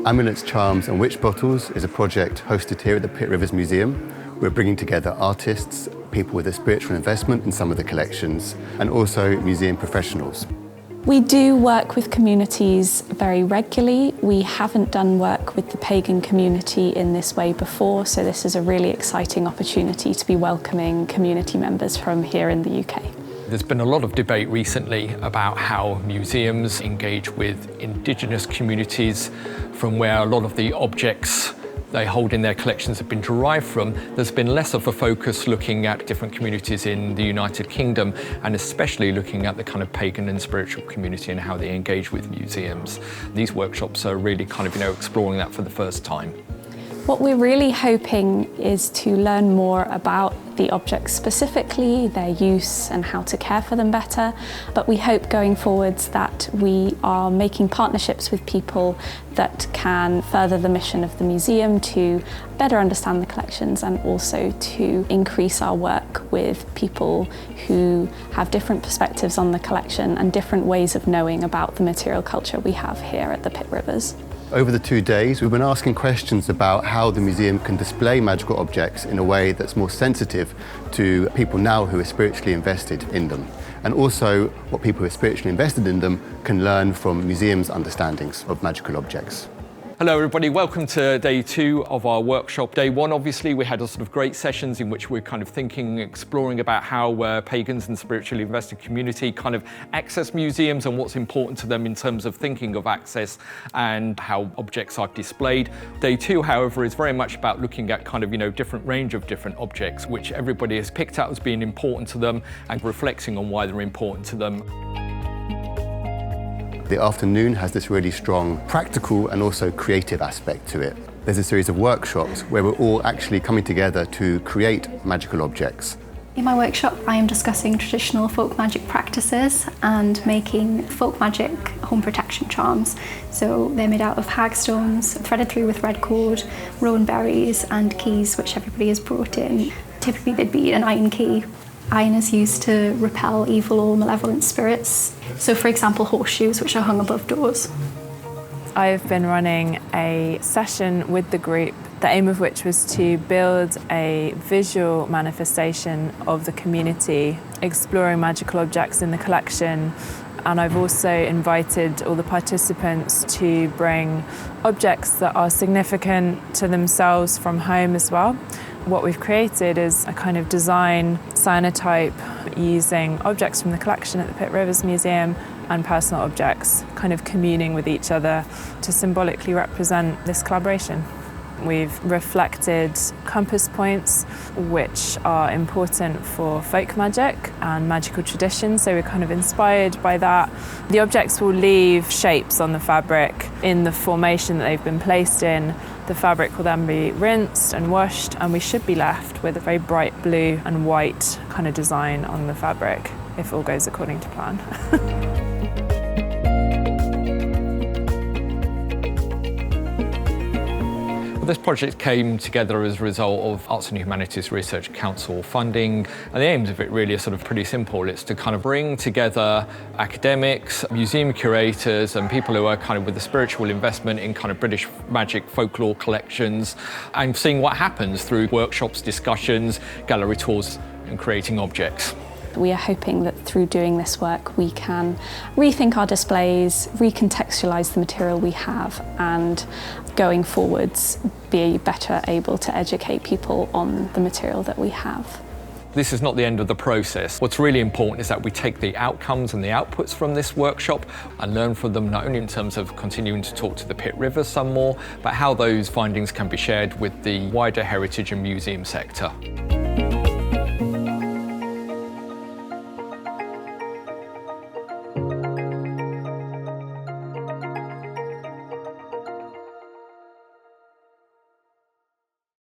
Amulets, Charms and Witch Bottles is a project hosted here at the Pitt Rivers Museum. We're bringing together artists, people with a spiritual investment in some of the collections, and also museum professionals. We do work with communities very regularly. We haven't done work with the pagan community in this way before, so this is a really exciting opportunity to be welcoming community members from here in the UK. There's been a lot of debate recently about how museums engage with Indigenous communities, from where a lot of the objects they hold in their collections have been derived from. There's been less of a focus looking at different communities in the United Kingdom, and especially looking at the kind of pagan and spiritual community and how they engage with museums. These workshops are really kind of, exploring that for the first time. What we're really hoping is to learn more about the objects specifically, their use and how to care for them better. But we hope going forwards that we are making partnerships with people that can further the mission of the museum to better understand the collections, and also to increase our work with people who have different perspectives on the collection and different ways of knowing about the material culture we have here at the Pitt Rivers. Over the 2 days, we've been asking questions about how the museum can display magical objects in a way that's more sensitive to people now who are spiritually invested in them, and also what people who are spiritually invested in them can learn from museums' understandings of magical objects. Hello everybody, welcome to day 2 of our workshop. Day 1, obviously, we had a sort of great sessions in which we're kind of exploring about how pagans and spiritually invested community kind of access museums and what's important to them in terms of thinking of access and how objects are displayed. Day 2, however, is very much about looking at kind of, different range of different objects, which everybody has picked out as being important to them and reflecting on why they're important to them. The afternoon has this really strong practical and also creative aspect to it. There's a series of workshops where we're all actually coming together to create magical objects. In my workshop, I am discussing traditional folk magic practices and making folk magic home protection charms. So they're made out of hagstones, threaded through with red cord, rowan berries and keys, which everybody has brought in. Typically there'd be an iron key. Iron is used to repel evil or malevolent spirits. So for example, horseshoes, which are hung above doors. I've been running a session with the group, the aim of which was to build a visual manifestation of the community, exploring magical objects in the collection. And I've also invited all the participants to bring objects that are significant to themselves from home as well. What we've created is a kind of design cyanotype using objects from the collection at the Pitt Rivers Museum and personal objects, kind of communing with each other to symbolically represent this collaboration. We've reflected compass points which are important for folk magic and magical tradition, so we're kind of inspired by that. The objects will leave shapes on the fabric in the formation that they've been placed in. The fabric will then be rinsed and washed, and we should be left with a very bright blue and white kind of design on the fabric, if all goes according to plan. This project came together as a result of Arts and Humanities Research Council funding, and the aims of it really are sort of pretty simple. It's to kind of bring together academics, museum curators, and people who are kind of with a spiritual investment in kind of British magic folklore collections, and seeing what happens through workshops, discussions, gallery tours, and creating objects. We are hoping that through doing this work we can rethink our displays, recontextualise the material we have, and going forwards be better able to educate people on the material that we have. This is not the end of the process. What's really important is that we take the outcomes and the outputs from this workshop and learn from them, not only in terms of continuing to talk to the Pitt Rivers some more, but how those findings can be shared with the wider heritage and museum sector.